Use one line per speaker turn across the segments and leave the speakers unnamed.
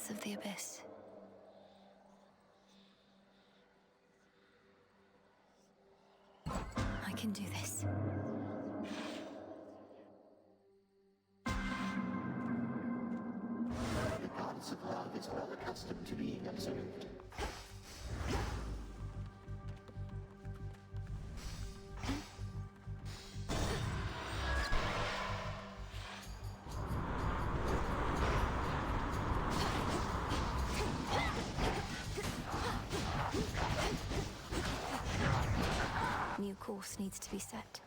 depths of the abyss. I can do this.
The goddess of love is well accustomed to being observed.
New course needs to be set.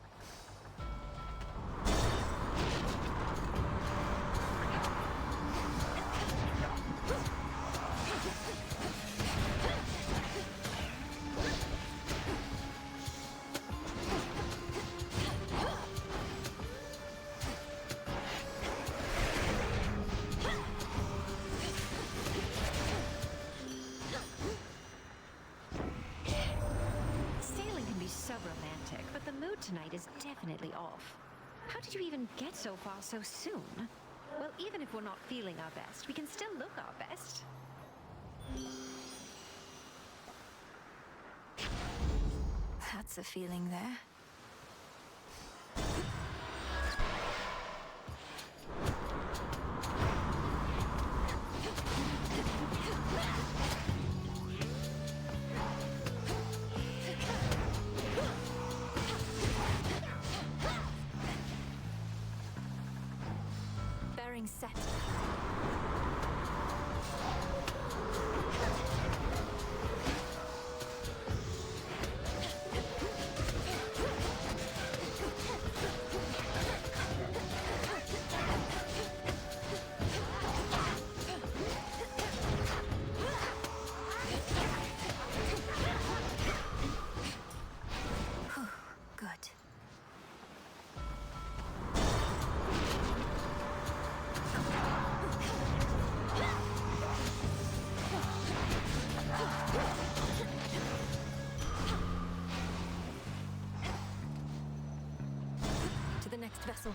So romantic, but the mood tonight is definitely off. How did you even get so far so soon? Well, even if we're not feeling our best, we can still look our best.
That's a feeling there. Set. The next vessel.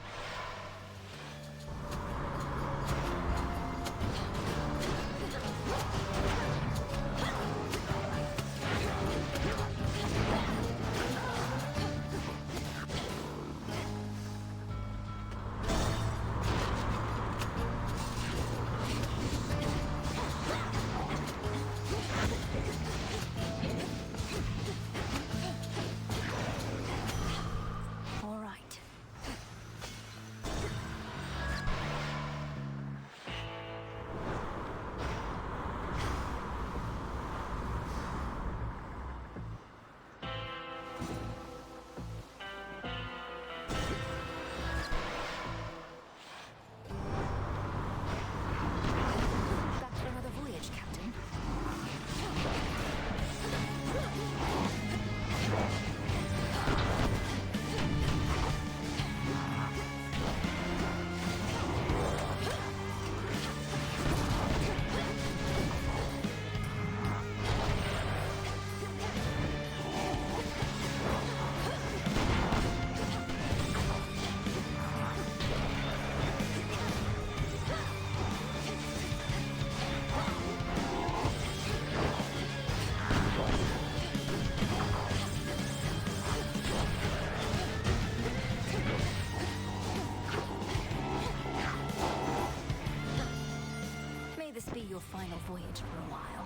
This be your final voyage for a while.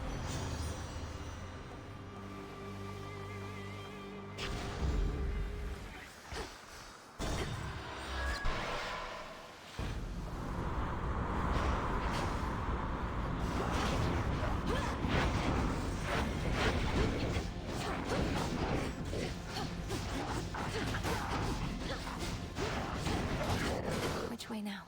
Which way now?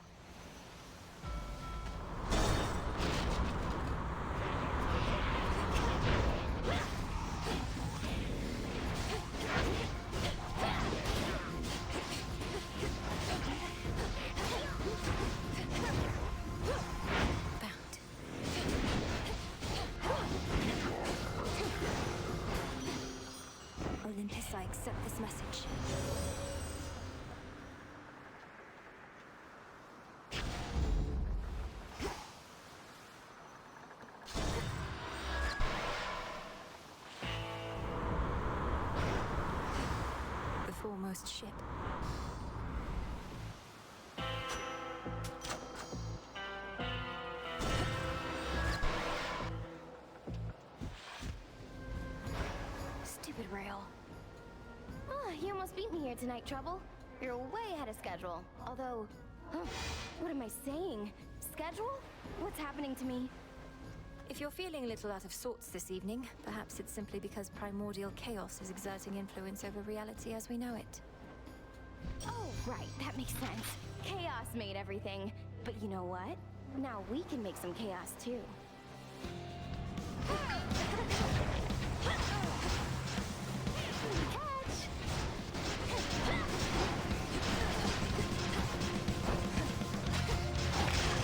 outermost ship. Stupid rail.
Oh, you almost beat me here tonight, Trouble. You're way ahead of schedule. Although, what am I saying? Schedule? What's happening to me?
If you're feeling a little out of sorts this evening, perhaps it's simply because primordial chaos is exerting influence over reality as we know it.
Oh, right, that makes sense. Chaos made everything. But you know what? Now we can make some chaos too. Catch!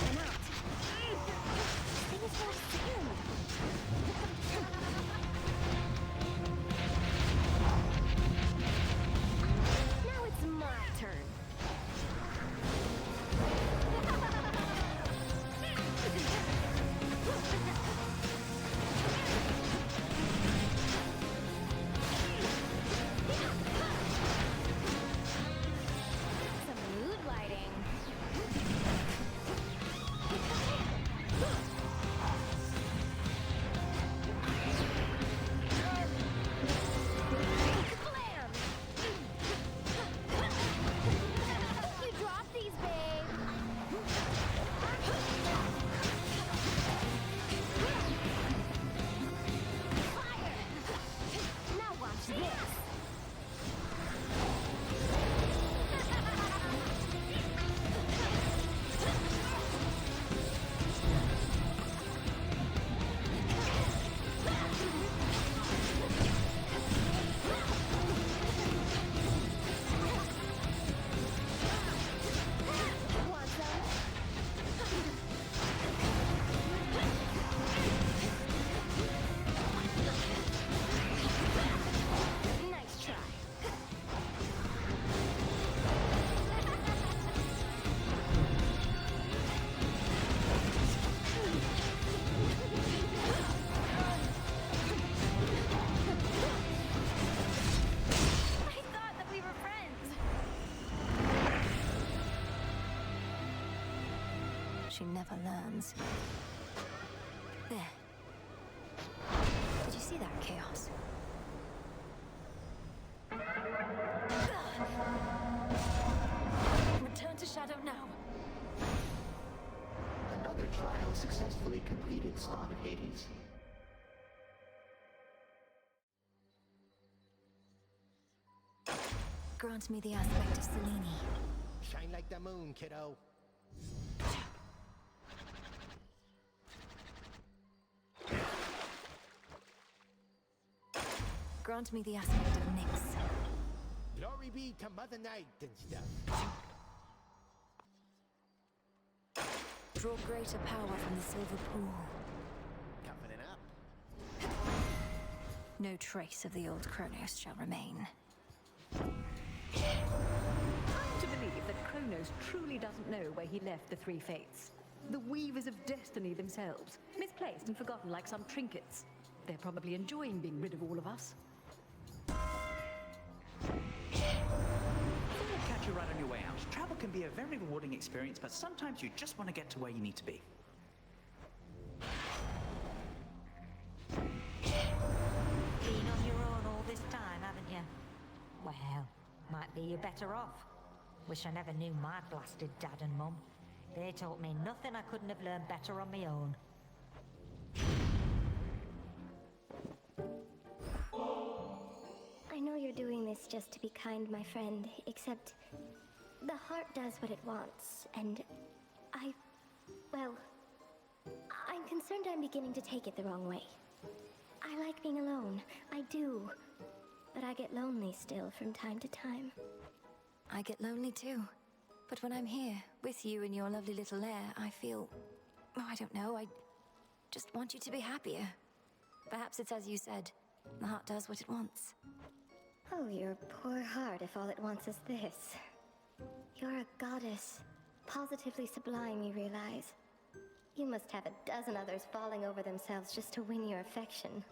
I'm out. Thing is not sand. Now it's my turn. Some mood lighting. Blam! You dropped these, babe. Fire! Now watch this. Want some? Nice try. I thought that we were friends.
She never learns. There. Did you see that chaos? Return to Shadow now.
Another trial successfully completed, Spawn of Hades.
Grant me the aspect of Selene.
Shine like the moon, kiddo.
Grant me the aspect of Nyx.
Glory be to Mother Night and stuff.
Draw greater power from the silver pool.
Coming up.
No trace of the old Kronos shall remain.
To believe that Kronos truly doesn't know where he left the three fates. The weavers of destiny themselves, misplaced and forgotten like some trinkets. They're probably enjoying being rid of all of us.
Thought I'd catch you right on your way out. Travel can be a very rewarding experience, but sometimes you just want to get to where you need to be.
Been on your own all this time, haven't you? Well, might be you're better off. Wish I never knew my blasted dad and mum. They taught me nothing I couldn't have learned better on my own.
I know you're doing this just to be kind, my friend, except the heart does what it wants, and well, I'm concerned I'm beginning to take it the wrong way. I like being alone, I do, but I get lonely still from time to time.
I get lonely too. But when I'm here, with you in your lovely little lair, I feel... oh, I don't know, I just want you to be happier. Perhaps it's as you said, the heart does what it wants.
Oh, your poor heart if all it wants is this. You're a goddess. Positively sublime, you realize. You must have a dozen others falling over themselves just to win your affection.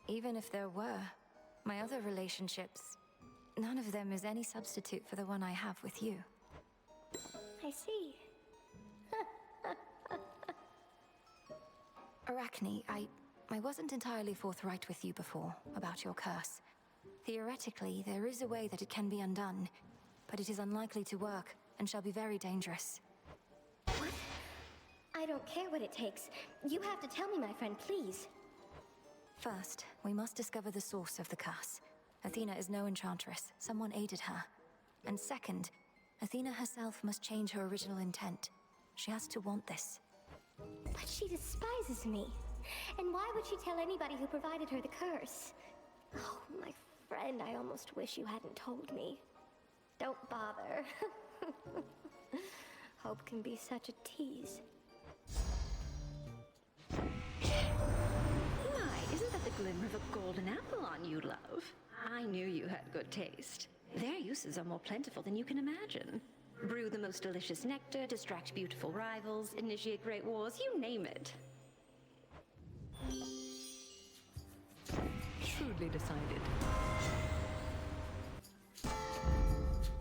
Even if there were, my other relationships, none of them is any substitute for the one I have with you.
I see.
Arachne, I wasn't entirely forthright with you before about your curse. Theoretically, there is a way that it can be undone, but it is unlikely to work and shall be very dangerous.
What? I don't care what it takes. You have to tell me, my friend, please.
First, we must discover the source of the curse. Athena is no enchantress. Someone aided her. And second, Athena herself must change her original intent. She has to want this.
But she despises me. And why would she tell anybody who provided her the curse? Oh, my friend, I almost wish you hadn't told me. Don't bother. Hope can be such a tease.
My, isn't that the glimmer of a golden apple on you, love? I knew you had good taste. Their uses are more plentiful than you can imagine. Brew the most delicious nectar, distract beautiful rivals, initiate great wars, you name it. Shrewdly decided.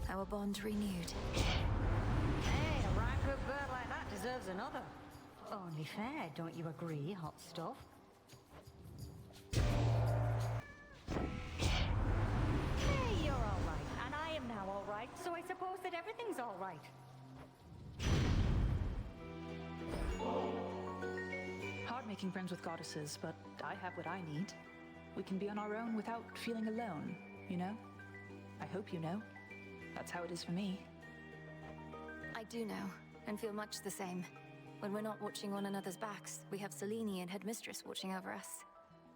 Our bond renewed.
Hey, a right good bird like that deserves another. Only fair, don't you agree, hot stuff? Hey, you're all right, and I am now all right, so I suppose that everything's all right.
Hard making friends with goddesses, but I have what I need. We can be on our own without feeling alone, you know? I hope you know. That's how it is for me.
I do know, and feel much the same. When we're not watching one another's backs, we have Selene and Headmistress watching over us.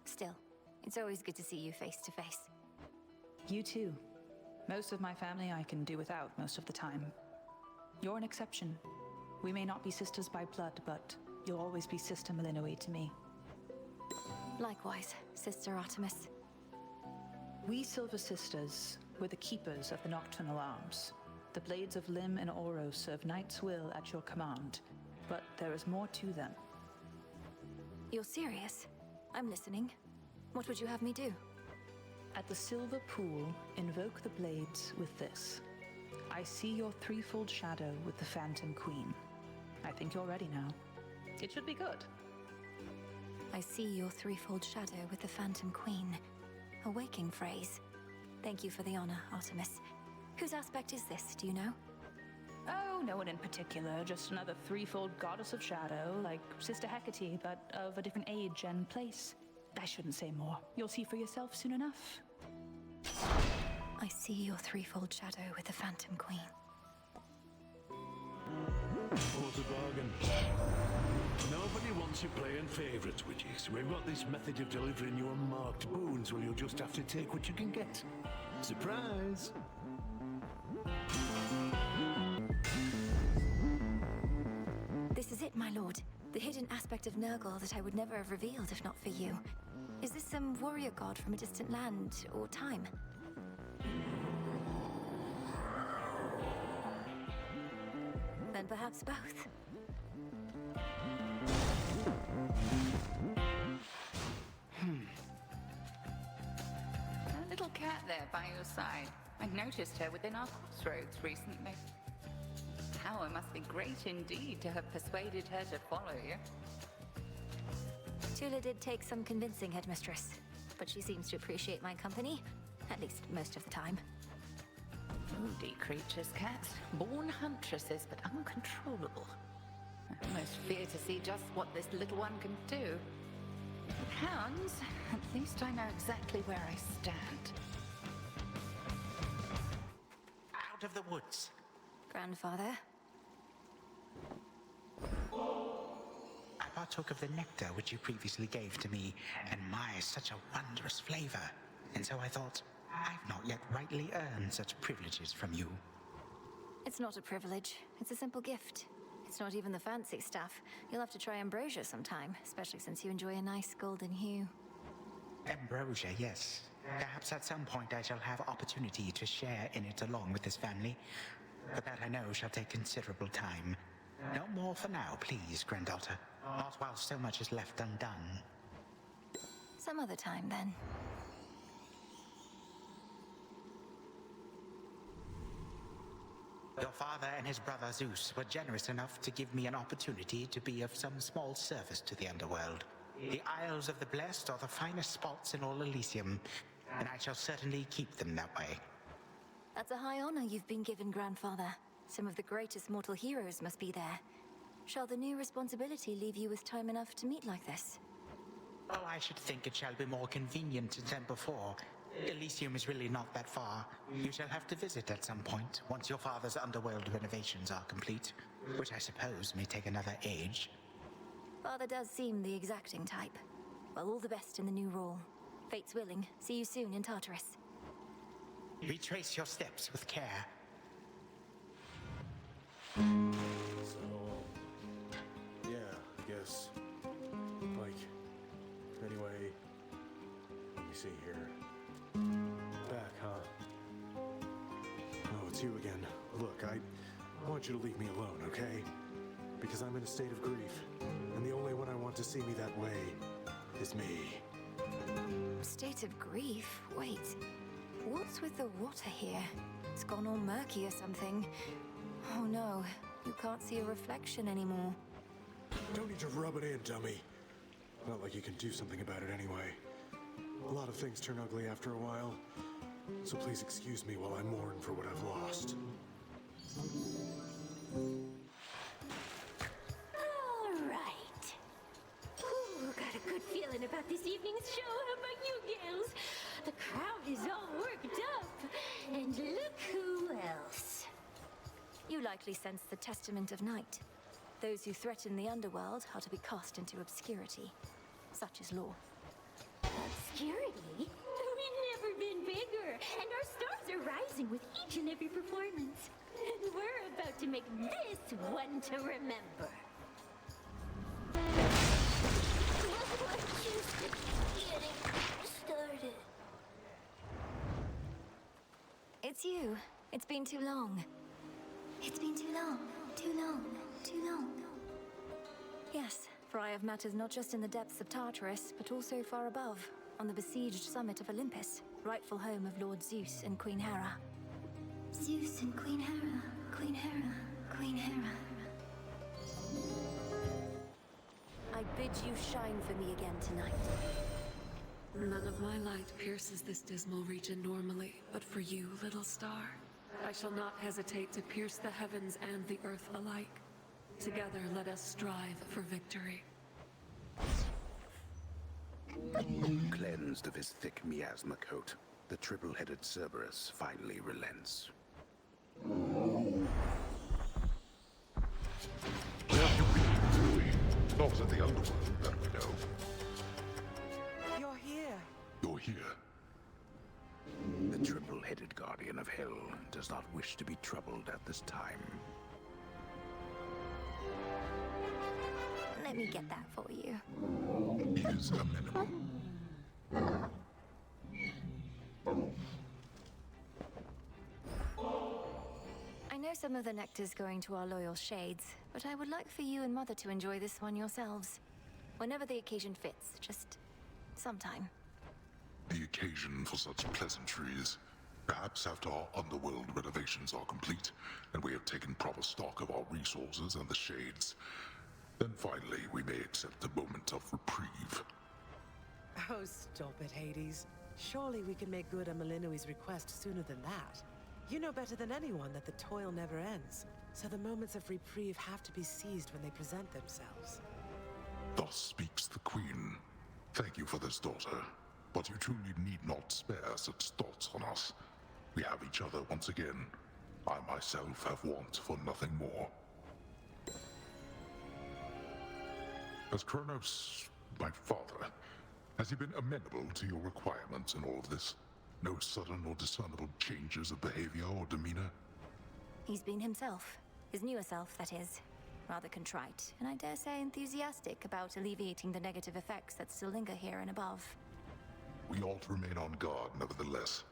Still, it's always good to see you face to face.
You too. Most of my family I can do without most of the time. You're an exception. We may not be sisters by blood, but you'll always be Sister Malinoe to me.
Likewise, Sister Artemis.
We Silver Sisters were the keepers of the Nocturnal Arms. The blades of Lim and Oro serve Knight's will at your command, but there is more to them.
You're serious? I'm listening. What would you have me do?
At the Silver Pool, invoke the blades with this. I see your threefold shadow with the Phantom Queen. I think you're ready now. It should be good.
I see your threefold shadow with the Phantom Queen. A waking phrase. Thank you for the honor, Artemis. Whose aspect is this, do you know?
Oh, no one in particular. Just another threefold goddess of shadow, like Sister Hecate, but of a different age and place. I shouldn't say more. You'll see for yourself soon enough.
I see your threefold shadow with the Phantom Queen.
What a bargain. Nobody wants you playing favourites, witches. We've got this method of delivering you unmarked boons where you'll just have to take what you can get. Surprise!
This is it, my lord. The hidden aspect of Nurgle that I would never have revealed if not for you. Is this some warrior god from a distant land or time? Then perhaps both.
That little cat there by your side. I noticed her within our Crossroads recently. Power must be great indeed to have persuaded her to follow you.
Tula did take some convincing, Headmistress, but she seems to appreciate my company, at least most of the time.
Moody creatures, cats. Born huntresses, but uncontrollable. I almost fear to see just what this little one can do. With hounds, at least I know exactly where I stand.
Out of the woods.
Grandfather?
I partook of the nectar which you previously gave to me, and my, such a wondrous flavor. And so I thought, I've not yet rightly earned such privileges from you.
It's not a privilege. It's a simple gift. It's not even the fancy stuff. You'll have to try ambrosia sometime, especially since you enjoy a nice golden hue.
Ambrosia, yes. Perhaps at some point I shall have opportunity to share in it along with this family. But that I know shall take considerable time. No more for now, please, granddaughter. Not while so much is left undone.
Some other time, then.
Your father and his brother Zeus were generous enough to give me an opportunity to be of some small service to the underworld. The Isles of the Blessed are the finest spots in all Elysium, and I shall certainly keep them that way.
That's a high honor you've been given, Grandfather. Some of the greatest mortal heroes must be there. Shall the new responsibility leave you with time enough to meet like this?
Oh, I should think it shall be more convenient than before. Elysium is really not that far. You shall have to visit at some point, once your father's underworld renovations are complete, which I suppose may take another age.
Father does seem the exacting type. Well, all the best in the new role. Fate's willing. See you soon in Tartarus.
Retrace your steps with care.
So, yeah, I guess. Like, anyway, let me see here. Back, huh? Oh, it's you again. Look, I want you to leave me alone, okay? Because I'm in a state of grief, and the only one I want to see me that way is me.
State of grief? Wait. What's with the water here? It's gone all murky or something. Oh no, you can't see a reflection anymore.
Don't need to rub it in, dummy. Not like you can do something about it anyway. A lot of things turn ugly after a while, so please excuse me while I mourn for what I've lost.
All right. Ooh, got a good feeling about this evening's show. How about you, gals? The crowd is all worked up. And look who else.
You likely sense the testament of night. Those who threaten the underworld are to be cast into obscurity. Such is law.
Obscurity? We've never been bigger, and our stars are rising with each and every performance. And we're about to make this one to remember. We're just getting started.
It's you. It's been too long.
It's been too long, too long, too long.
Yes, for I have matters not just in the depths of Tartarus, but also far above, on the besieged summit of Olympus, rightful home of Lord Zeus and Queen Hera.
Zeus and Queen Hera, Queen Hera, Queen Hera.
I bid you shine for me again tonight.
None of my light pierces this dismal region normally, but for you, little star, I shall not hesitate to pierce the heavens and the earth alike. Together, let us strive for victory.
Cleansed of his thick miasma coat, the triple-headed Cerberus finally relents.
Where have you been, Zoe? Not at the underworld, that we know.
You're here.
You're here. The triple-headed guardian of hell does not wish to be troubled at this time.
Let me get that for you.
He is amenable.
I know some of the nectar's going to our loyal shades, but I would like for you and Mother to enjoy this one yourselves. Whenever the occasion fits, just sometime.
The occasion for such pleasantries. Perhaps after our underworld renovations are complete, and we have taken proper stock of our resources and the shades, then finally we may accept a moment of reprieve.
Oh, stop it, Hades. Surely we can make good on Melinui's request sooner than that. You know better than anyone that the toil never ends, so the moments of reprieve have to be seized when they present themselves.
Thus speaks the Queen. Thank you for this, daughter. But you truly need not spare such thoughts on us. We have each other once again. I myself have want for nothing more. As Kronos, my father, has he been amenable to your requirements in all of this? No sudden or discernible changes of behavior or demeanor?
He's been himself. His newer self, that is. Rather contrite, and I dare say enthusiastic about alleviating the negative effects that still linger here and above.
We ought to remain on guard, nevertheless.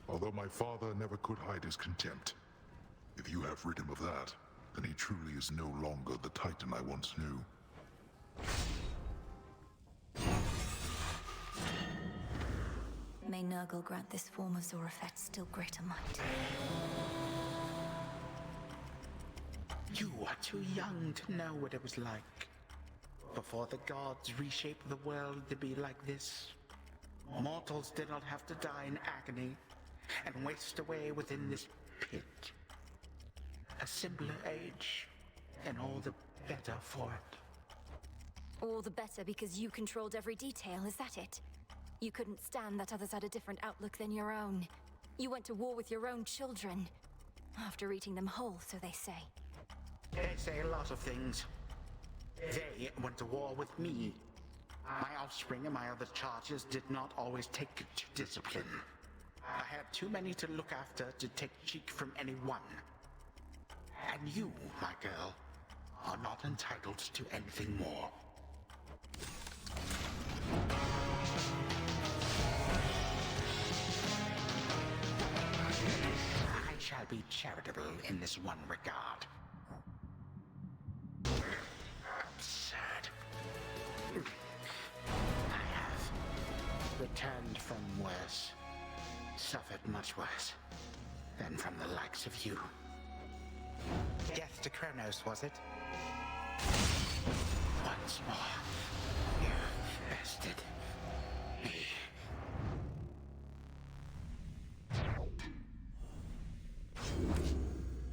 Although my father never could hide his contempt. If you have rid him of that, then he truly is no longer the Titan I once knew.
May Nurgle grant this form of Zorafet still greater might.
You are too young to know what it was like. Before the gods reshaped the world to be like this, mortals did not have to die in agony and waste away within this pit. A simpler age, and all the better for it.
All the better because you controlled every detail, is that it? You couldn't stand that others had a different outlook than your own. You went to war with your own children. After eating them whole, so they say.
They say a lot of things. They went to war with me. My offspring and my other charges did not always take to discipline. I had too many to look after to take cheek from anyone. And you, my girl, are not entitled to anything more. I shall be charitable in this one regard. Absurd. I have returned from worse, suffered much worse than from the likes of you. Death to Kronos, was it? Once more, you bested me.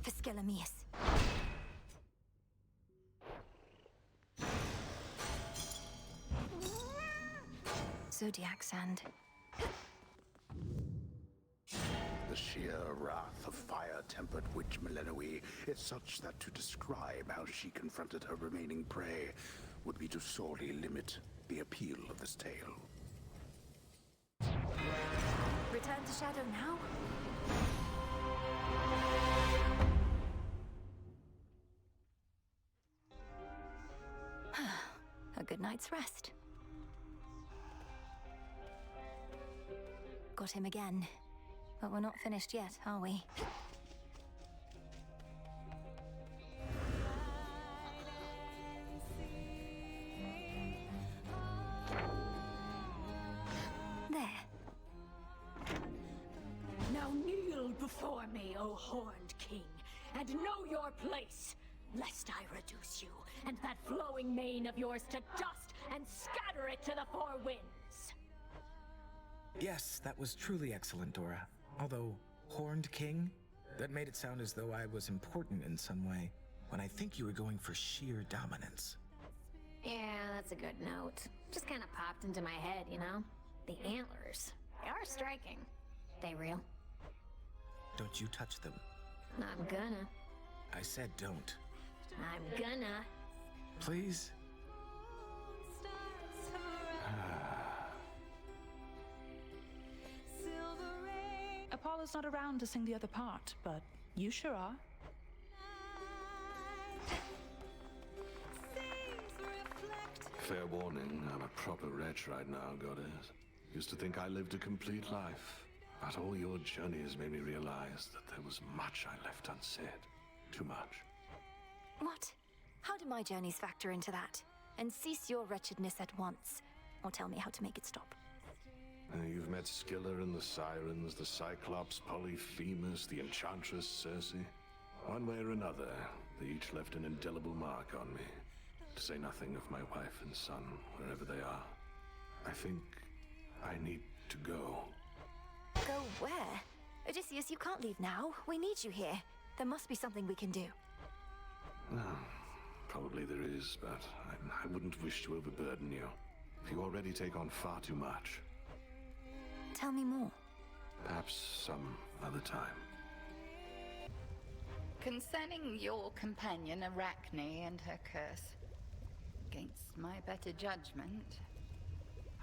Physcelameus. Zodiac sand.
The sheer wrath of fire-tempered witch Melinoe is such that to describe how she confronted her remaining prey would be to sorely limit the appeal of this tale.
Return to Shadow now? A good night's rest. Got him again. But we're not finished yet, are we? There.
Now kneel before me, O Horned King, and know your place, lest I reduce you and that flowing mane of yours to dust and scatter it to the four winds.
Yes, that was truly excellent, Dora. Although, Horned King? That made it sound as though I was important in some way, when I think you were going for sheer dominance.
Yeah, that's a good note. Just kind of popped into my head, you know? The antlers. They are striking. They real?
Don't you touch them.
I'm gonna.
I said don't.
I'm gonna.
Please?
Apollo's not around to sing the other part, but you sure are.
Fair warning, I'm a proper wretch right now, Goddess. Used to think I lived a complete life, but all your journey has made me realize that there was much I left unsaid. Too much.
What? How do my journeys factor into that? And cease your wretchedness at once. Or tell me how to make it stop.
You've met Scylla and the Sirens, the Cyclops, Polyphemus, the Enchantress Circe. One way or another, they each left an indelible mark on me. To say nothing of my wife and son, wherever they are. I think I need to go.
Go where? Odysseus, you can't leave now. We need you here. There must be something we can do.
Probably there is, but I wouldn't wish to overburden you. You already take on far too much.
Tell me more.
Perhaps some other time.
Concerning your companion Arachne and her curse, against my better judgment,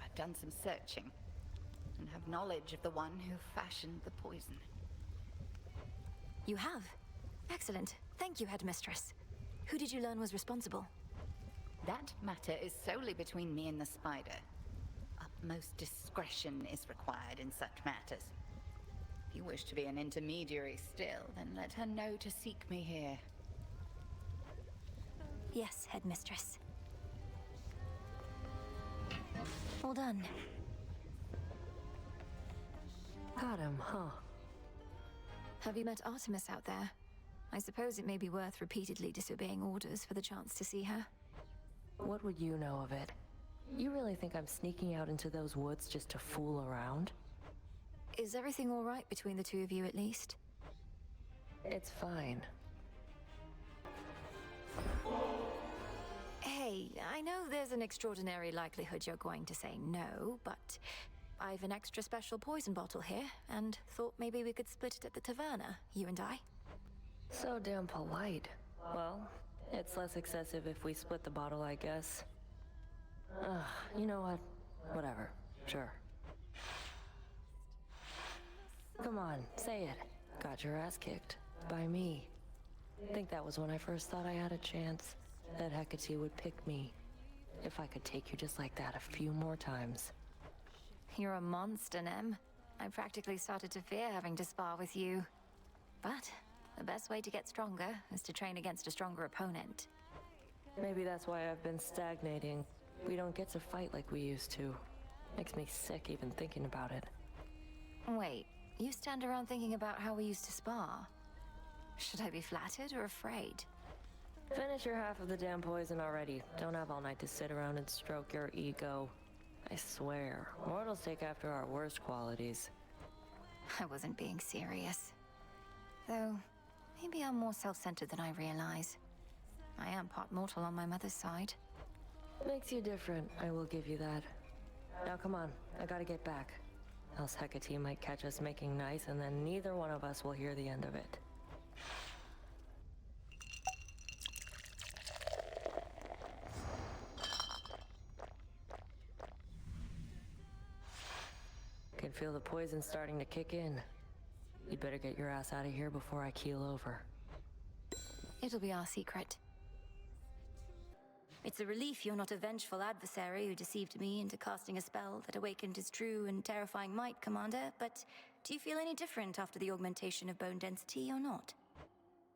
I've done some searching and have knowledge of the one who fashioned the poison.
You have? Excellent. Thank you, Headmistress. Who did you learn was responsible?
That matter is solely between me and the spider. Utmost discretion is required in such matters. If you wish to be an intermediary still, then let her know to seek me here.
Yes, Headmistress. All done.
Got him, huh?
Have you met Artemis out there? I suppose it may be worth repeatedly disobeying orders for the chance to see her.
What would you know of it? You really think I'm sneaking out into those woods just to fool around?
Is everything all right between the two of you, at least?
It's fine.
Hey, I know there's an extraordinary likelihood you're going to say no, but I've an extra special poison bottle here, and thought maybe we could split it at the taverna, you and I.
So damn polite. Well, it's less excessive if we split the bottle, I guess. Ugh, you know what? Whatever. Sure. Come on, say it. Got your ass kicked. By me. Think that was when I first thought I had a chance. That Hecate would pick me. If I could take you just like that a few more times.
You're a monster, Nem. I practically started to fear having to spar with you. But the best way to get stronger is to train against a stronger opponent.
Maybe that's why I've been stagnating. We don't get to fight like we used to. Makes me sick even thinking about it.
Wait, you stand around thinking about how we used to spar? Should I be flattered or afraid?
Finish your half of the damn poison already. Don't have all night to sit around and stroke your ego. I swear, mortals take after our worst qualities.
I wasn't being serious. Though, maybe I'm more self-centered than I realize. I am part mortal on my mother's side.
Makes you different, I will give you that. Now come on, I gotta get back. Else Hecate might catch us making nice and then neither one of us will hear the end of it. Can feel the poison starting to kick in. You'd better get your ass out of here before I keel over.
It'll be our secret. It's a relief you're not a vengeful adversary who deceived me into casting a spell that awakened his true and terrifying might, Commander, but do you feel any different after the augmentation of bone density or not?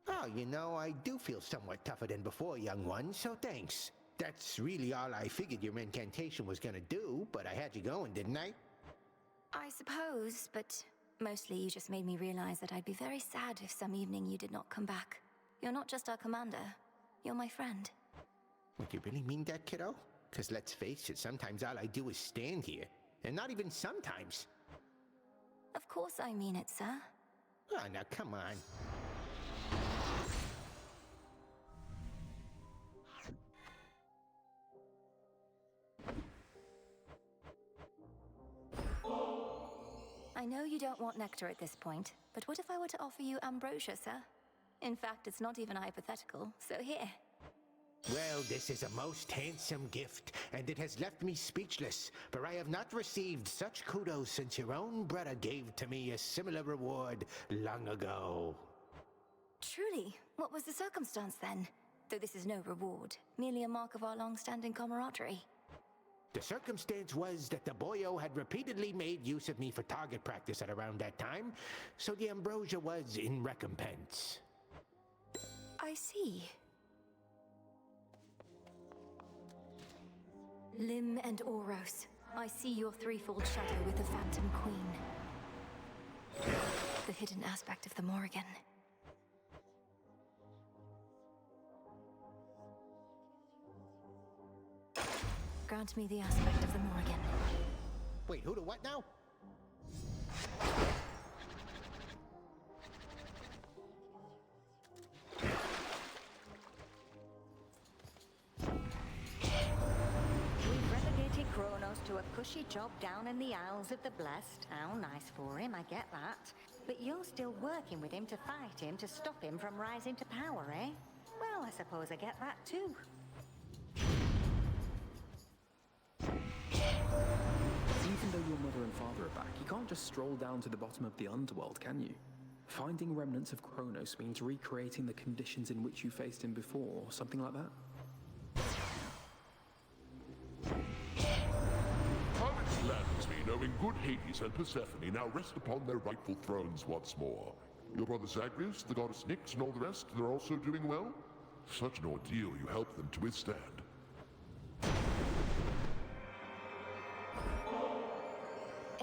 Oh, you know, I do feel somewhat tougher than before, young one, so thanks. That's really all I figured your incantation was gonna do, but I had you going, didn't I?
I suppose, but mostly you just made me realize that I'd be very sad if some evening you did not come back. You're not just our commander, you're my friend.
Would you really mean that, kiddo? Because let's face it, sometimes all I do is stand here. And not even sometimes.
Of course I mean it, sir.
Oh, now come on.
I know you don't want nectar at this point, but what if I were to offer you ambrosia, sir? In fact, it's not even hypothetical, so here.
Well, this is a most handsome gift, and it has left me speechless, for I have not received such kudos since your own brother gave to me a similar reward long ago.
Truly, what was the circumstance then? Though this is no reward, merely a mark of our long-standing camaraderie.
The circumstance was that the boyo had repeatedly made use of me for target practice at around that time, so the ambrosia was in recompense.
I see. Lim and Oros, I see your threefold shadow with the Phantom Queen. The hidden aspect of the Morrigan. Grant me the aspect of the Morrigan.
Wait, who to what now?
We've relegated Kronos to a cushy job down in the Isles of the Blessed. How nice for him, I get that. But you're still working with him to fight him, to stop him from rising to power, eh? Well, I suppose I get that too.
Even though your mother and father are back, you can't just stroll down to the bottom of the underworld, can you? Finding remnants of Kronos means recreating the conditions in which you faced him before, or something like that?
How it gladdens me knowing good Hades and Persephone now rest upon their rightful thrones once more. Your brother Zagreus, the goddess Nyx, and all the rest, they're also doing well? Such an ordeal you helped them to withstand.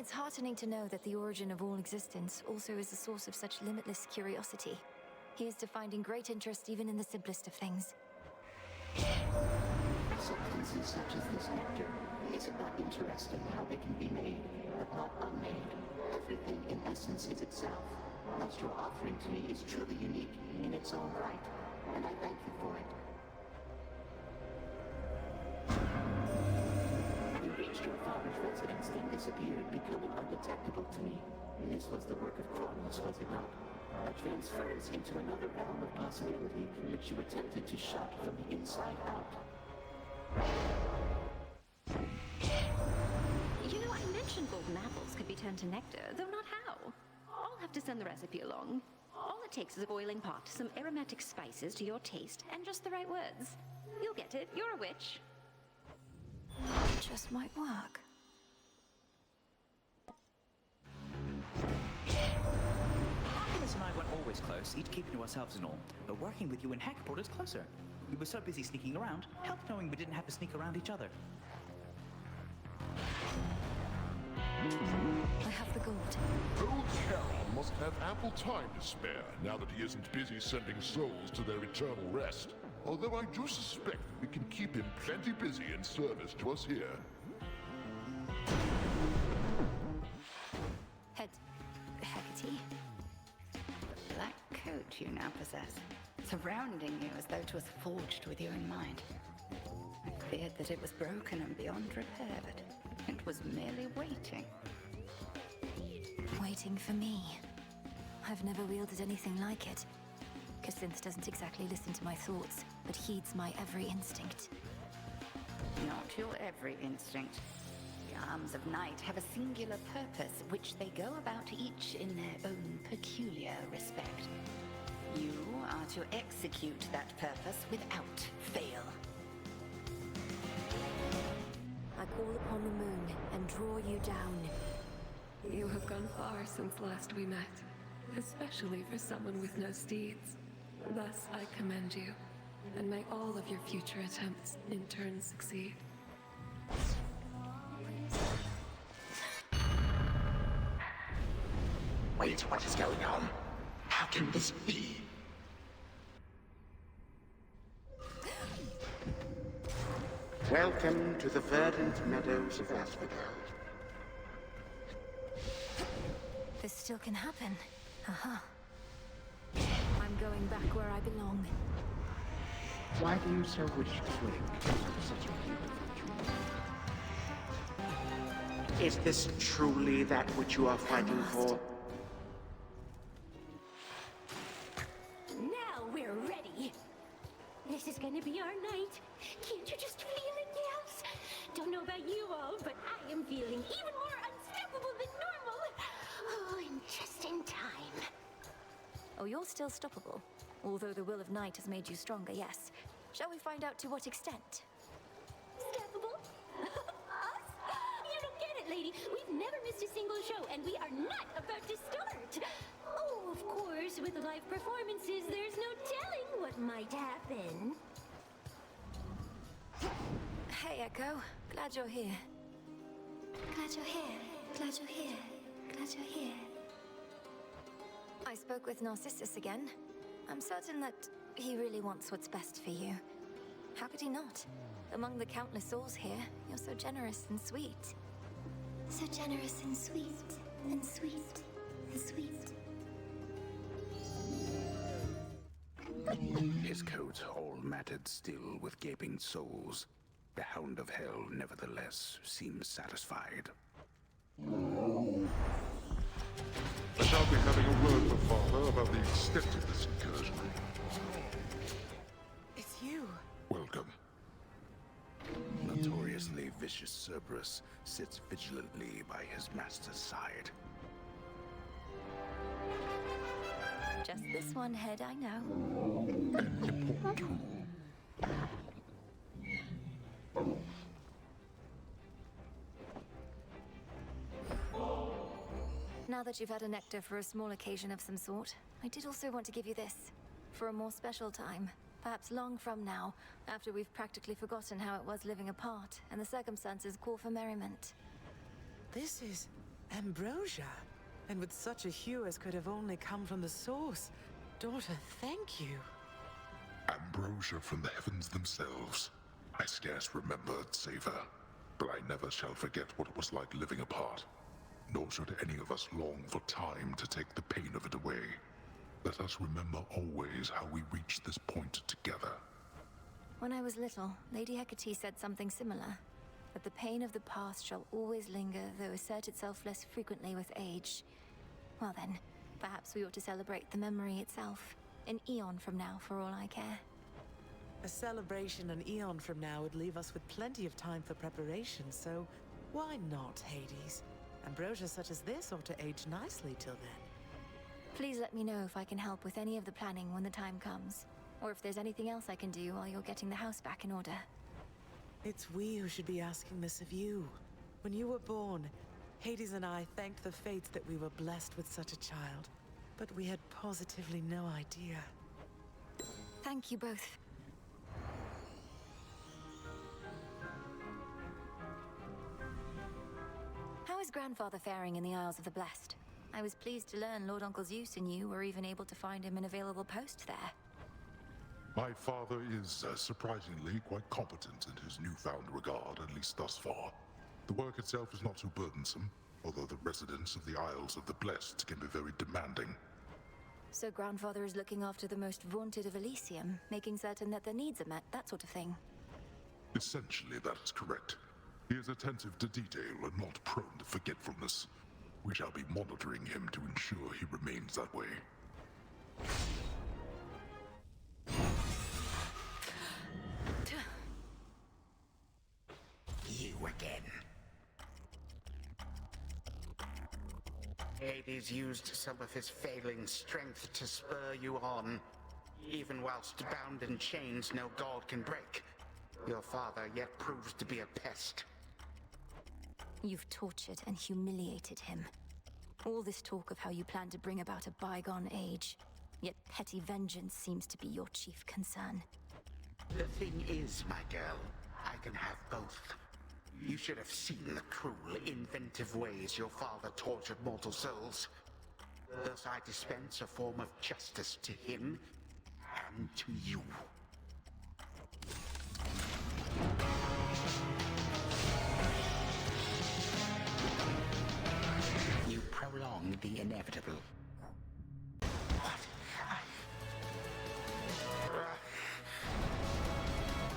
It's heartening to know that the origin of all existence also is a source of such limitless curiosity. He is to finding great interest even in the simplest of things.
Substances such as this nectar, is it not interesting how they can be made, but not unmade? Everything in essence is itself. What you're offering to me is truly unique in its own right, and I thank you for it. You reached your father's residence, then disappeared, becoming undetectable to me. This was the work of Crossroads, was it not? A transference into another realm of possibility which you attempted to shut from the inside out.
You know, I mentioned golden apples could be turned to nectar, though not how. I'll have to send the recipe along. All it takes is a boiling pot, some aromatic spices to your taste, and just the right words. You'll get it. You're a witch.
Just might work.
Artemis and I weren't always close, each keeping to ourselves and all. But working with you in Heck brought us closer. We were so busy sneaking around, helped knowing we didn't have to sneak around each other.
I have the gold.
Old Charon must have ample time to spare, now that he isn't busy sending souls to their eternal rest. Although I do suspect we can keep him plenty busy in service to us here.
Hecate?
The black coat you now possess, surrounding you as though 'twas forged with you in mind. I feared that it was broken and beyond repair, but it was merely waiting.
Waiting for me. I've never wielded anything like it. Cassynth doesn't exactly listen to my thoughts, but heeds my every instinct.
Not your every instinct. The arms of night have a singular purpose, which they go about each in their own peculiar respect. You are to execute that purpose without fail.
I call upon the moon and draw you down.
You have gone far since last we met, especially for someone with no steeds. Thus, I commend you, and may all of your future attempts in turn succeed.
Wait, what is going on? How can this be? Welcome to the verdant meadows of Asphodel.
This still can happen. Aha. I'm going back where I belong.
Why do you so wish to cling to such a beautiful tree? Is this truly that which you are fighting for?
Now we're ready. This is gonna be our night. Can't you just feel it, gals? Don't know about you all, but I am feeling even more unstoppable than normal. Oh, and just in time.
Oh, you're still stoppable. Although the will of night has made you stronger, yes. Shall we find out to what extent?
Stoppable? Us? You don't get it, lady. We've never missed a single show, and we are not about to start. Oh, of course, with live performances, there's no telling what might happen.
Hey, Echo. Glad you're here.
Glad you're here. Glad you're here. Glad you're here.
I spoke with Narcissus again. I'm certain that he really wants what's best for you. How could he not? Among the countless souls here, you're so generous and sweet.
So generous and sweet, and sweet, and sweet.
His coat all matted still with gaping souls. The Hound of Hell, nevertheless, seems satisfied.
I shall be having a word with Father about the extent of this incursion.
It's you.
Welcome.
Notoriously vicious Cerberus sits vigilantly by his master's side.
Just this one head, I know. Now that you've had a nectar for a small occasion of some sort, I did also want to give you this. For a more special time. Perhaps long from now, after we've practically forgotten how it was living apart, and the circumstances call for merriment.
This is ambrosia. And with such a hue as could have only come from the source. Daughter, thank you.
Ambrosia from the heavens themselves. I scarce remembered savor, but I never shall forget what it was like living apart. Nor should any of us long for time to take the pain of it away. Let us remember always how we reached this point together.
When I was little, Lady Hecate said something similar. That the pain of the past shall always linger, though assert itself less frequently with age. Well then, perhaps we ought to celebrate the memory itself. An eon from now, for all I care.
A celebration an eon from now would leave us with plenty of time for preparation, so why not, Hades? Ambrosia such as this ought to age nicely till then.
Please let me know if I can help with any of the planning when the time comes. Or if there's anything else I can do while you're getting the house back in order.
It's we who should be asking this of you. When you were born, Hades and I thanked the fates that we were blessed with such a child. But we had positively no idea.
Thank you both. How is Grandfather faring in the Isles of the Blessed? I was pleased to learn Lord Uncle Zeus and you were even able to find him an available post there.
My father is surprisingly quite competent in his newfound regard, at least thus far. The work itself is not too burdensome, although the residents of the Isles of the Blessed can be very demanding.
So Grandfather is looking after the most vaunted of Elysium, making certain that their needs are met, that sort of thing.
Essentially, that is correct. He is attentive to detail and not prone to forgetfulness. We shall be monitoring him to ensure he remains that way.
You again. Hades used some of his failing strength to spur you on. Even whilst bound in chains no god can break, your father yet proves to be a pest.
You've tortured and humiliated him. All this talk of how you plan to bring about a bygone age, yet petty vengeance seems to be your chief concern.
The thing is, my girl, I can have both. You should have seen the cruel, inventive ways your father tortured mortal souls. Thus I dispense a form of justice to him and to you. You prolong the inevitable. What?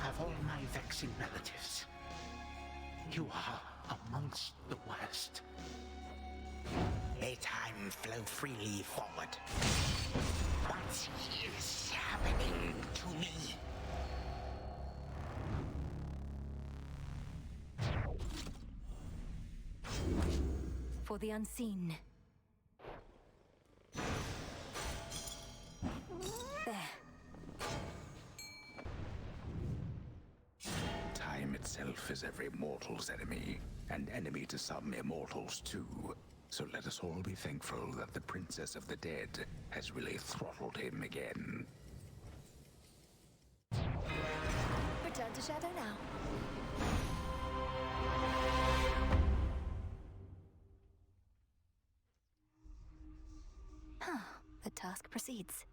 Of all my vexing relatives, you are amongst the worst. May time flow freely forward. What is happening to me?
For the unseen. There.
Time itself is every mortal's enemy, and enemy to some immortals too. So let us all be thankful that the Princess of the Dead has really throttled him again.
Return to Shadow now. The task proceeds.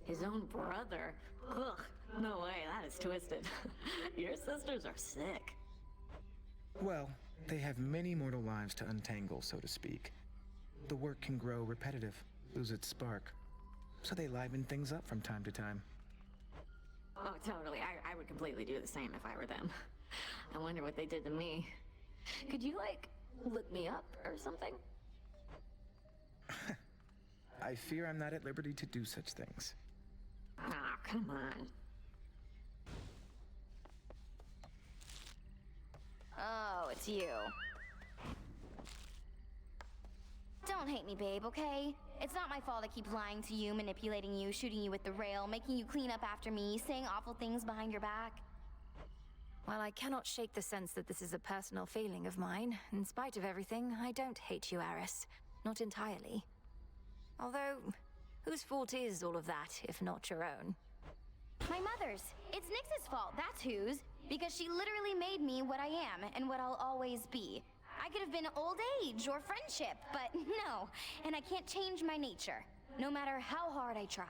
His own brother? Ugh, no way, that is twisted. Your sisters are sick.
Well, they have many mortal lives to untangle, so to speak. The work can grow repetitive, lose its spark. So they liven things up from time to time.
Oh, totally. I would completely do the same if I were them. I wonder what they did to me. Could you, like, look me up or something?
I fear I'm not at liberty to do such things.
Ah, come on.
Oh, it's you. Don't hate me, babe, okay? It's not my fault I keep lying to you, manipulating you, shooting you with the rail, making you clean up after me, saying awful things behind your back.
While I cannot shake the sense that this is a personal failing of mine, in spite of everything, I don't hate you, Aris. Not entirely. Although, whose fault is all of that, if not your own?
My mother's. It's Nyx's fault, that's whose. Because she literally made me what I am and what I'll always be. I could have been old age or friendship, but no. And I can't change my nature, no matter how hard I try.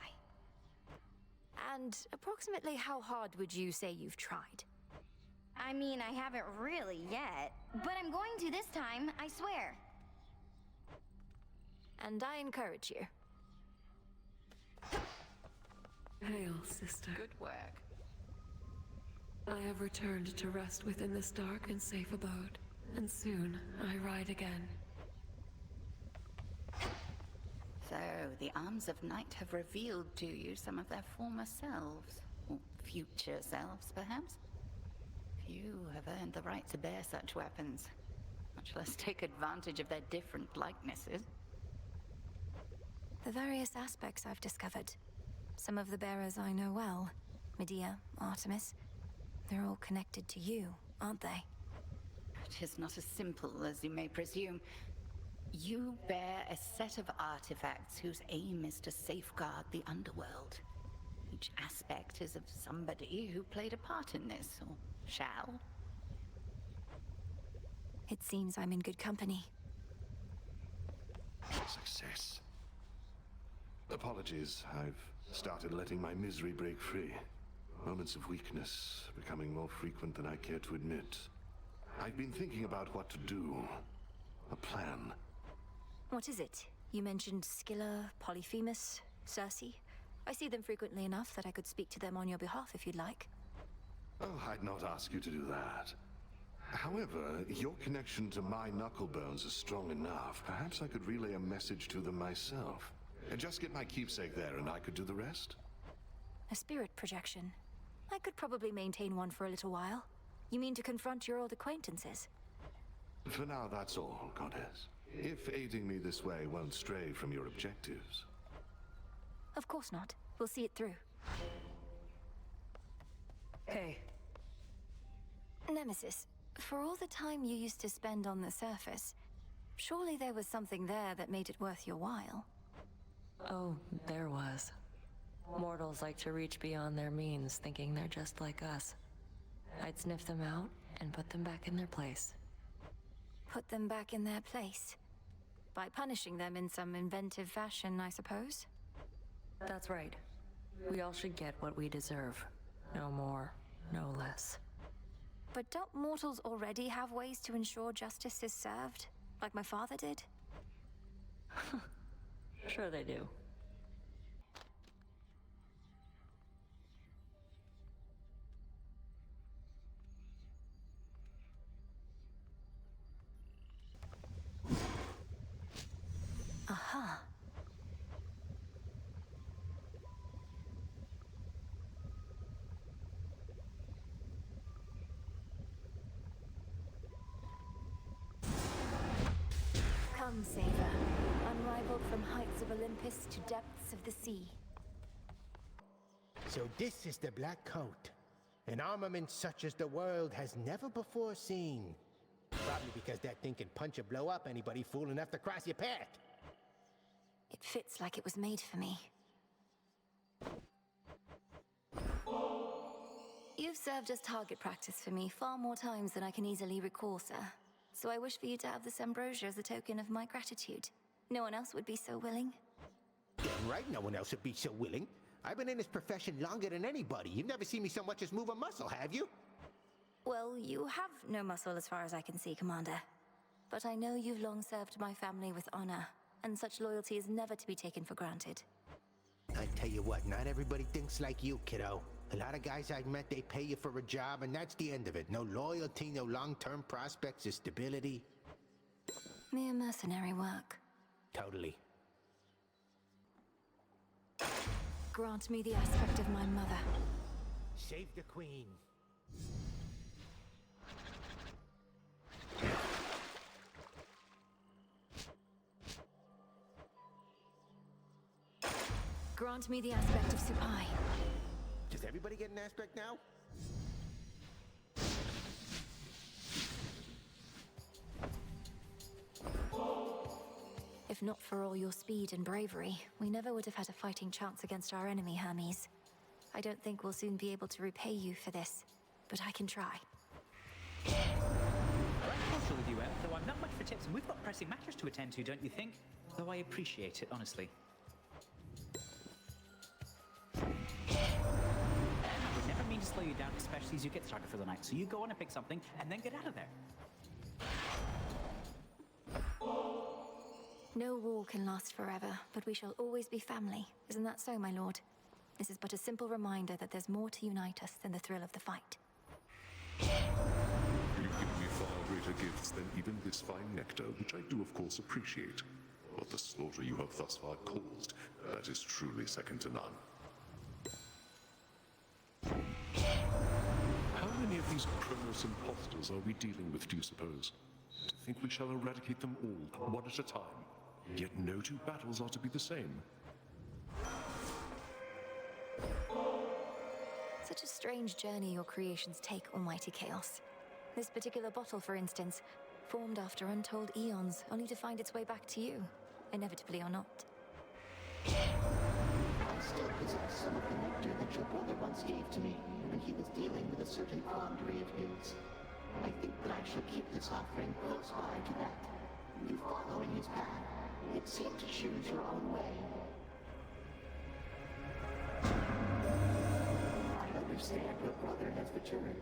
And approximately how hard would you say you've tried?
I mean, I haven't really yet, but I'm going to this time, I swear.
And I encourage you.
Hail, sister.
Good work.
I have returned to rest within this dark and safe abode, and soon I ride again.
So, the arms of night have revealed to you some of their former selves. Or future selves, perhaps? Few have earned the right to bear such weapons, much less take advantage of their different likenesses.
The various aspects I've discovered. Some of the bearers I know well. Medea, Artemis. They're all connected to you, aren't they?
It is not as simple as you may presume. You bear a set of artifacts whose aim is to safeguard the underworld. Each aspect is of somebody who played a part in this, or shall.
It seems I'm in good company.
Success. Apologies, I've started letting my misery break free. Moments of weakness becoming more frequent than I care to admit. I've been thinking about what to do. A plan.
What is it? You mentioned Scylla, Polyphemus, Circe. I see them frequently enough that I could speak to them on your behalf if you'd like.
Oh, I'd not ask you to do that. However, your connection to my knucklebones is strong enough. Perhaps I could relay a message to them myself. And just get my keepsake there and I could do the rest?
A spirit projection. I could probably maintain one for a little while. You mean to confront your old acquaintances?
For now, that's all, Goddess. If aiding me this way won't stray from your objectives.
Of course not. We'll see it through.
Hey.
Nemesis, for all the time you used to spend on the surface, surely there was something there that made it worth your while.
Oh, there was. Mortals like to reach beyond their means, thinking they're just like us. I'd sniff them out and put them back in their place.
Put them back in their place? By punishing them in some inventive fashion, I suppose?
That's right. We all should get what we deserve. No more, no less.
But don't mortals already have ways to ensure justice is served? Like my father did?
Sure they do.
Aha. Come, Saver, unrivaled from heights of Olympus to depths of the sea.
So this is the Black Coat. An armament such as the world has never before seen. Probably because that thing can punch or blow up anybody fool enough to cross your path.
It fits like it was made for me. You've served as target practice for me far more times than I can easily recall, sir. So I wish for you to have this ambrosia as a token of my gratitude. No one else would be so willing.
Damn right no one else would be so willing. I've been in this profession longer than anybody. You've never seen me so much as move a muscle, have you?
Well, you have no muscle as far as I can see, Commander. But I know you've long served my family with honor, and such loyalty is never to be taken for granted.
I tell you what, not everybody thinks like you, kiddo. A lot of guys I've met, they pay you for a job, and that's the end of it. No loyalty, no long-term prospects or stability.
Mere mercenary work.
Totally.
Grant me the aspect of my mother.
Save the Queen.
Grant me the aspect of Supai.
Does everybody get an aspect now?
If not for all your speed and bravery, we never would have had a fighting chance against our enemy, Hermes. I don't think we'll soon be able to repay you for this. but I can try.
Very thoughtful of you, Em, though I'm not much for tips, and we've got pressing matters to attend to, don't you think? Though I appreciate it, honestly. I would never mean to slow you down, especially as you get started for the night. So you go on and pick something, and then get out of there.
No war can last forever, but we shall always be family. Isn't that so, my lord? This is but a simple reminder that there's more to unite us than the thrill of the fight.
You've given me far greater gifts than even this fine nectar, which I do of course appreciate. But the slaughter you have thus far caused, that is truly second to none. How many of these Kronos impostors are we dealing with, do you suppose? To think we shall eradicate them all, one at a time. Yet no two battles are to be the same.
Such a strange journey your creations take, Almighty Chaos. This particular bottle, for instance, formed after untold eons, only to find its way back to you, inevitably or not.
I still possess some of the nectar that your brother once gave to me when he was dealing with a certain quandary of his. I think that I shall keep this offering close by to that. You following his path, it seemed to choose your own way. I understand your brother has returned.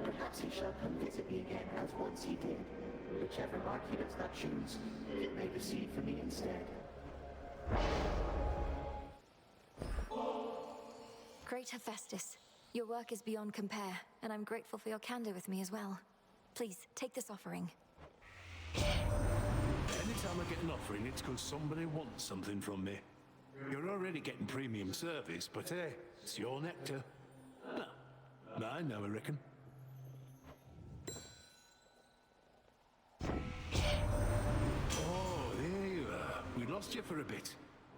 Perhaps he shall come visit me again as once he did. Whichever mark he does not choose, it may receive from me instead.
Great Hephaestus, your work is beyond compare, and I'm grateful for your candor with me as well. Please, take this offering.
Anytime I get an offering, it's because somebody wants something from me. You're already getting premium service, but hey, it's your nectar. Mine now, I reckon. Oh, there you are. We lost you for a bit.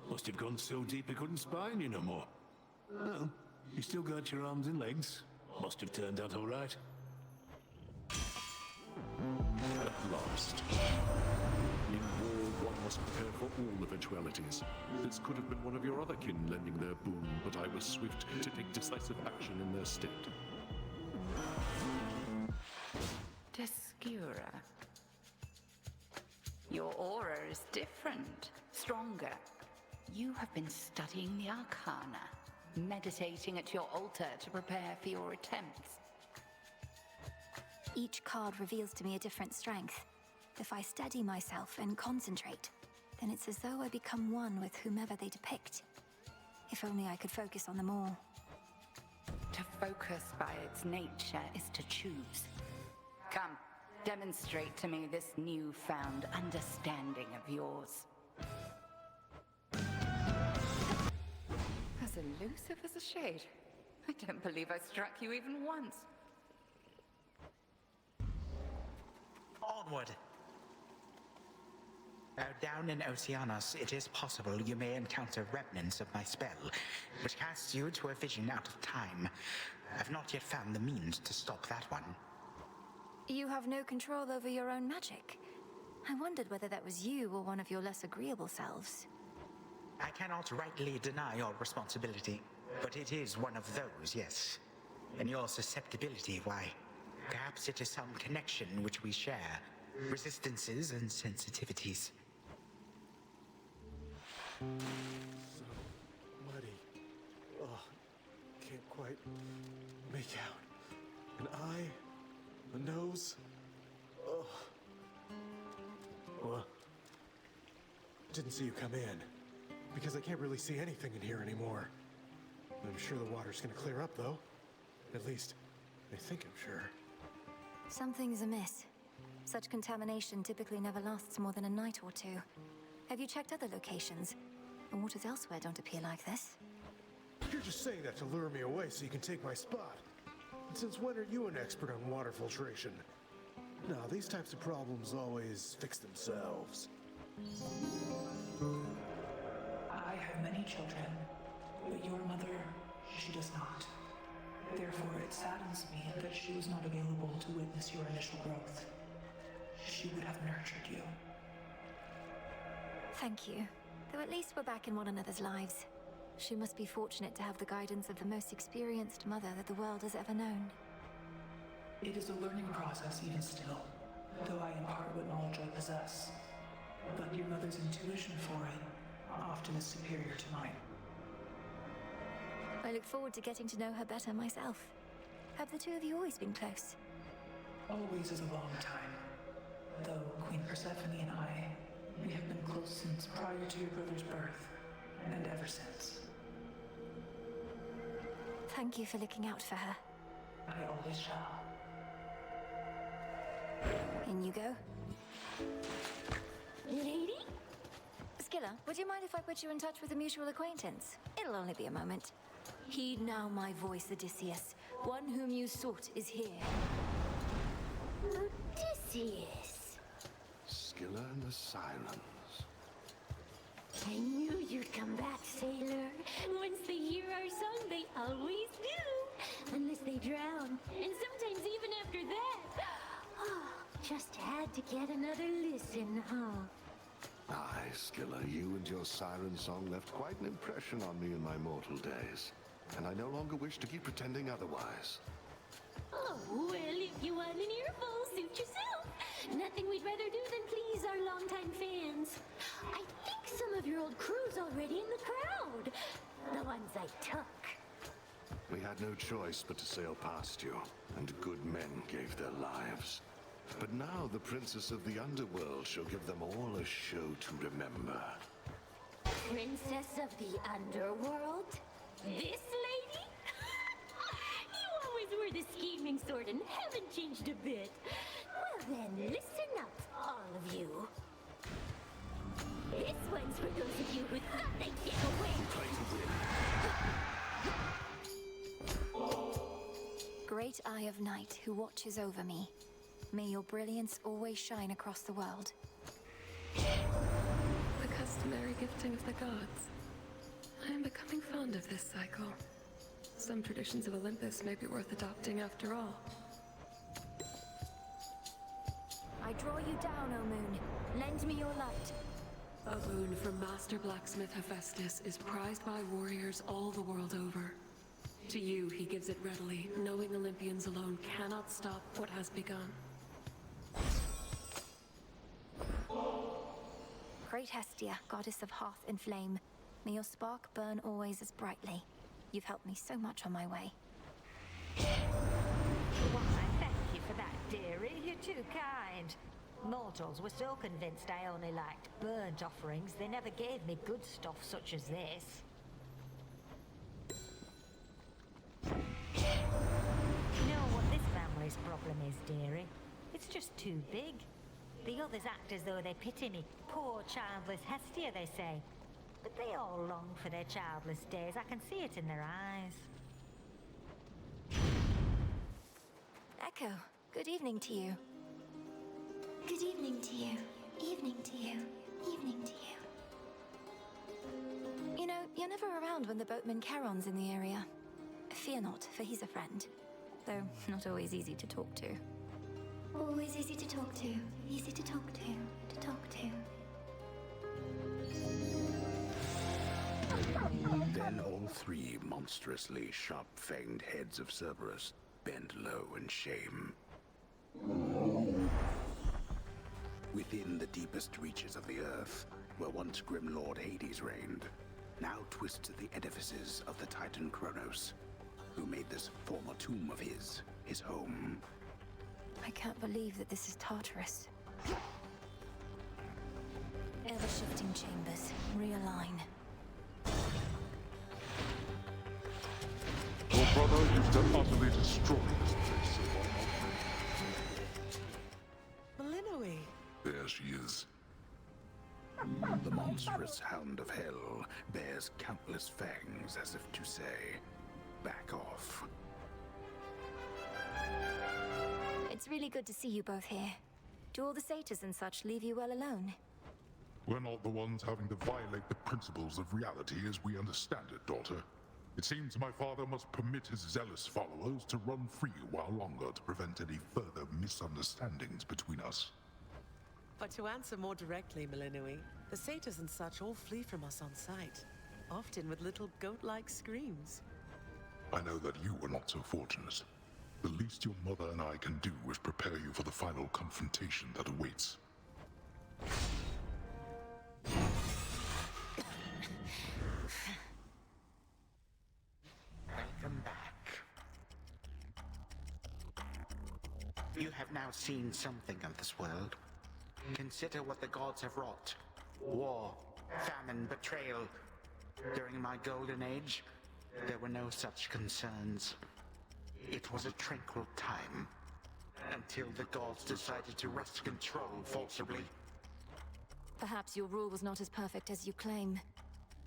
Must have gone so deep we couldn't spine you no more. Well, you still got your arms and legs. Must have turned out all right.
At last. In war, one must prepare for all eventualities. This could have been one of your other kin lending their boon, but I was swift to take decisive action in their stead.
Descura. Your aura is different, stronger. You have been studying the Arcana, meditating at your altar to prepare for your attempts.
Each card reveals to me a different strength. If I steady myself and concentrate, then it's as though I become one with whomever they depict. If only I could focus on them all.
To focus by its nature is to choose. Come, demonstrate to me this newfound understanding of yours. As elusive as a shade. I don't believe I struck you even once.
Onward! Down in Oceanos, it is possible you may encounter remnants of my spell, which casts you to a vision out of time. I've not yet found the means to stop that one.
You have no control over your own magic. I wondered whether that was you or one of your less agreeable selves.
I cannot rightly deny your responsibility, but it is one of those, yes. And your susceptibility, why, perhaps it is some connection which we share. Resistances and sensitivities.
So muddy. Oh, can't quite make out. An eye, a nose. Oh. Well, didn't see you come in, because I can't really see anything in here anymore. I'm sure the water's gonna clear up, though. At least, I think I'm sure.
Something's amiss. Such contamination typically never lasts more than a night or two. Have you checked other locations? The waters elsewhere don't appear like this.
You're just saying that to lure me away so you can take my spot. And since when are you an expert on water filtration? No, these types of problems always fix themselves.
I have many children, but your mother, she does not. Therefore, it saddens me that she was not available to witness your initial growth. She would have nurtured you.
Thank you. Though at least we're back in one another's lives. She must be fortunate to have the guidance of the most experienced mother that the world has ever known.
It is a learning process even still, though I impart what knowledge I possess. But your mother's intuition for it often is superior to mine.
I look forward to getting to know her better myself. Have the two of you always been close?
Always is a long time. Though Queen Persephone and I, we have been close since prior to your brother's birth, and ever since.
Thank you for looking out for her.
I always shall.
In you go.
Lady?
Skilla, would you mind if I put you in touch with a mutual acquaintance? It'll only be a moment. Heed now my voice, Odysseus. One whom you sought is here.
Odysseus.
Skilla and the Sirens.
I knew you'd come back, sailor. Once they hear our song, they always do. Unless they drown. And sometimes even after that. Oh, just had to get another listen, huh?
Aye, Skilla, you and your siren song left quite an impression on me in my mortal days. And I no longer wish to keep pretending otherwise.
Oh, well, if you want an earful, suit yourself. Nothing we'd rather do than please our longtime fans. I think some of your old crew's already in the crowd. The ones I took.
We had no choice but to sail past you, and good men gave their lives. But now the Princess of the Underworld shall give them all a show to remember.
Princess of the Underworld? This lady? You always were the scheming sort and haven't changed a bit. Well then, listen up, all of you. This one's for those of you who thought they'd get away.
Great Eye of Night who watches over me. May your brilliance always shine across the world.
The customary gifting of the gods. I am becoming fond of this cycle. Some traditions of Olympus may be worth adopting after all.
I draw you down, O moon. Lend me your light.
A boon from Master Blacksmith Hephaestus is prized by warriors all the world over. To you, he gives it readily, knowing Olympians alone cannot stop what has begun.
Great Hestia, goddess of hearth and flame, may your spark burn always as brightly. You've helped me so much on my way.
Why, thank you for that, dearie. You're too kind. Mortals were so convinced I only liked burnt offerings, they never gave me good stuff such as this. You know what this family's problem is, dearie? It's just too big. The others act as though they pity me. Poor childless Hestia, they say. But they all long for their childless days. I can see it in their eyes.
Echo, good evening to you.
Good evening to you. Evening to you. Evening to you.
You know, you're never around when the boatman Charon's in the area. Fear not, for he's a friend. Though not always easy to talk to.
Always easy to talk to. Easy to talk to. To talk to.
Then all three monstrously sharp-fanged heads of Cerberus bent low in shame. Within the deepest reaches of the earth, where once grim Lord Hades reigned, now twisted the edifices of the Titan Kronos, who made this former tomb of his home.
I can't believe that this is Tartarus. Ever-shifting chambers, realign.
Your brother used to utterly destroy this place.
Malinois!
There she is.
The monstrous hound of hell bears countless fangs as if to say, back off.
It's really good to see you both here. Do all the satyrs and such leave you well alone?
We're not the ones having to violate the principles of reality as we understand it, daughter. It seems my father must permit his zealous followers to run free a while longer to prevent any further misunderstandings between us.
But to answer more directly, Malinois, the satyrs and such all flee from us on sight, often with little goat-like screams.
I know that you were not so fortunate. The least your mother and I can do is prepare you for the final confrontation that awaits.
Welcome back. You have now seen something of this world. Consider what the gods have wrought. War, famine, betrayal. During my golden age, there were no such concerns. It was a tranquil time, until the gods decided to wrest control forcibly.
Perhaps your rule was not as perfect as you claim.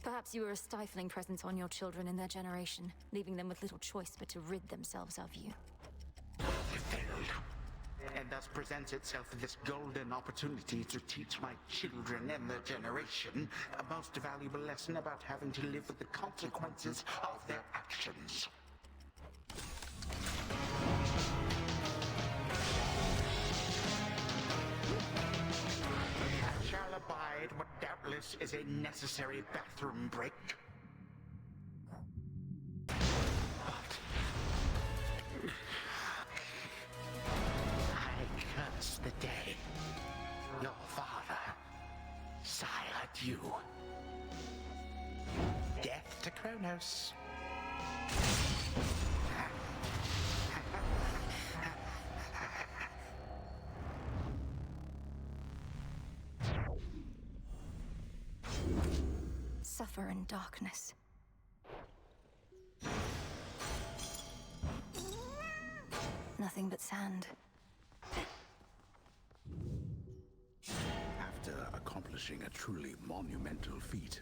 Perhaps you were a stifling presence on your children and their generation, leaving them with little choice but to rid themselves of you.
They failed, and thus presents itself this golden opportunity to teach my children and their generation a most valuable lesson about having to live with the consequences of their actions. I shall abide what doubtless is a necessary bathroom break. I curse the day your father sired you. Death to Kronos.
Suffer in darkness. Nothing but sand.
After accomplishing a truly monumental feat,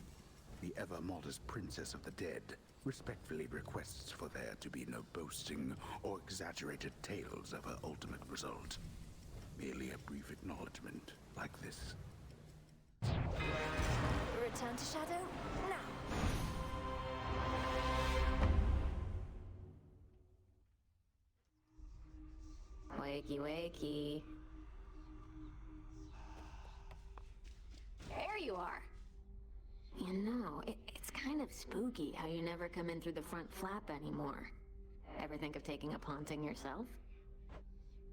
the ever-modest Princess of the Dead respectfully requests for there to be no boasting or exaggerated tales of her ultimate result. Merely a brief acknowledgement like this.
Return to Shadow now.
Wakey, wakey. There you are. You know, it's kind of spooky how you never come in through the front flap anymore. Ever think of taking up haunting yourself?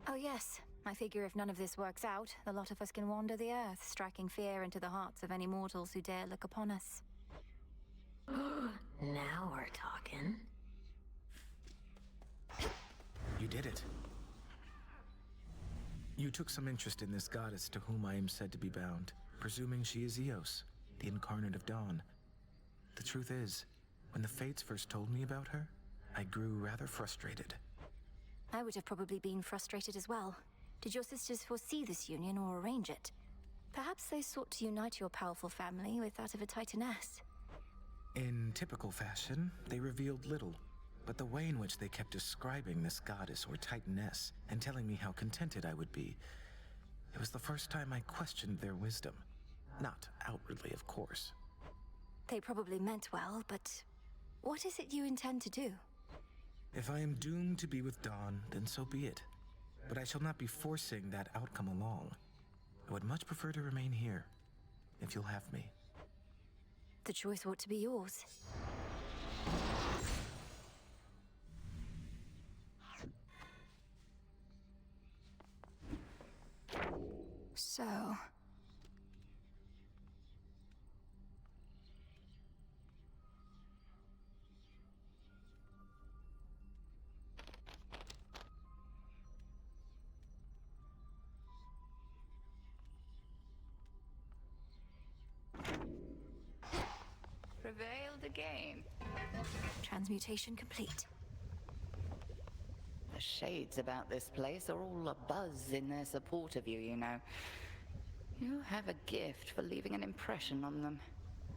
Oh yes. I figure if none of this works out, the lot of us can wander the earth, striking fear into the hearts of any mortals who dare look upon us.
Now we're talking.
You did it. You took some interest in this goddess to whom I am said to be bound, presuming she is Eos, the incarnate of dawn. The truth is, when the Fates first told me about her, I grew rather frustrated.
I would have probably been frustrated as well. Did your sisters foresee this union or arrange it? Perhaps they sought to unite your powerful family with that of a Titaness.
In typical fashion, they revealed little, but the way in which they kept describing this goddess or Titaness and telling me how contented I would be, it was the first time I questioned their wisdom. Not outwardly, of course.
They probably meant well, but what is it you intend to do?
If I am doomed to be with Dawn, then so be it. But I shall not be forcing that outcome along. I would much prefer to remain here, if you'll have me.
The choice ought to be yours. So...
Prevailed again.
Transmutation complete.
The shades about this place are all abuzz in their support of you, you know. You have a gift for leaving an impression on them,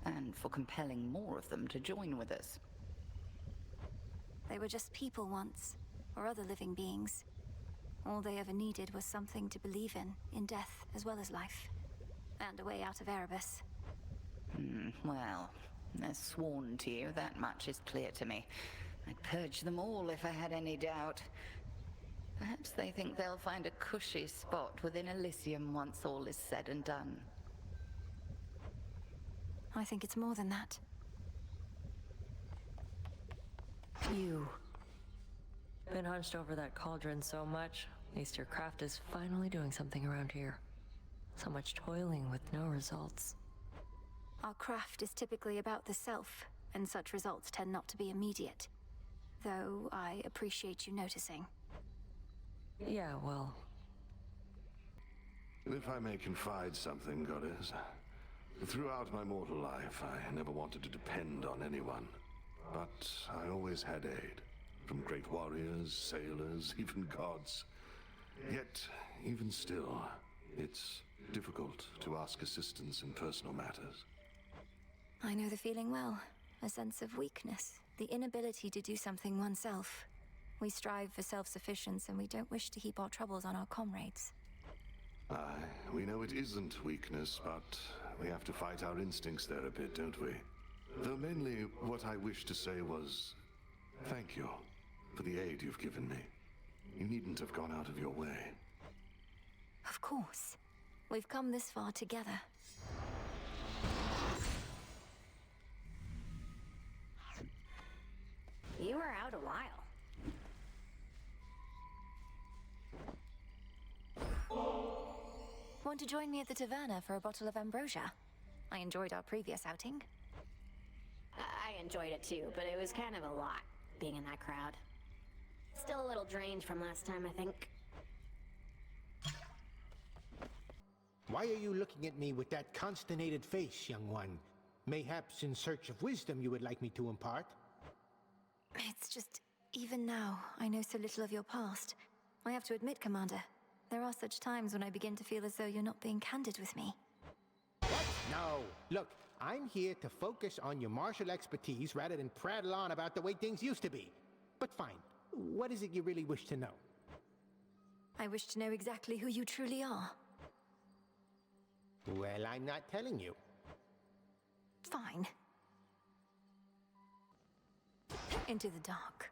and for compelling more of them to join with us.
They were just people once, or other living beings. All they ever needed was something to believe in death as well as life. And a way out of Erebus.
Well, they're sworn to you, that much is clear to me. I'd purge them all if I had any doubt. Perhaps they think they'll find a cushy spot within Elysium once all is said and done.
I think it's more than that.
Been hunched over that cauldron so much, at least your craft is finally doing something around here. So much toiling with no results.
Our craft is typically about the self, and such results tend not to be immediate. Though I appreciate you noticing.
Yeah, well...
If I may confide something, Goddess. Throughout my mortal life, I never wanted to depend on anyone. But I always had aid. From great warriors, sailors, even gods. Yet, even still, it's difficult to ask assistance in personal matters.
I know the feeling well. A sense of weakness. The inability to do something oneself. We strive for self-sufficiency and we don't wish to heap our troubles on our comrades.
Aye, we know it isn't weakness, but we have to fight our instincts there a bit, don't we? Though mainly what I wished to say was... thank you for the aid you've given me. You needn't have gone out of your way.
Of course. We've come this far together.
You were out a while.
Want to join me at the taverna for a bottle of ambrosia? I enjoyed our previous outing.
I enjoyed it too, but it was kind of a lot, being in that crowd. Still a little drained from last time, I think.
Why are you looking at me with that consternated face, young one? Mayhaps in search of wisdom you would like me to impart?
It's just, even now, I know so little of your past. I have to admit, Commander, there are such times when I begin to feel as though you're not being candid with me.
What? No. Look, I'm here to focus on your martial expertise rather than prattle on about the way things used to be. But fine, what is it you really wish to know?
I wish to know exactly who you truly are.
Well, I'm not telling you.
Fine. Into the dark.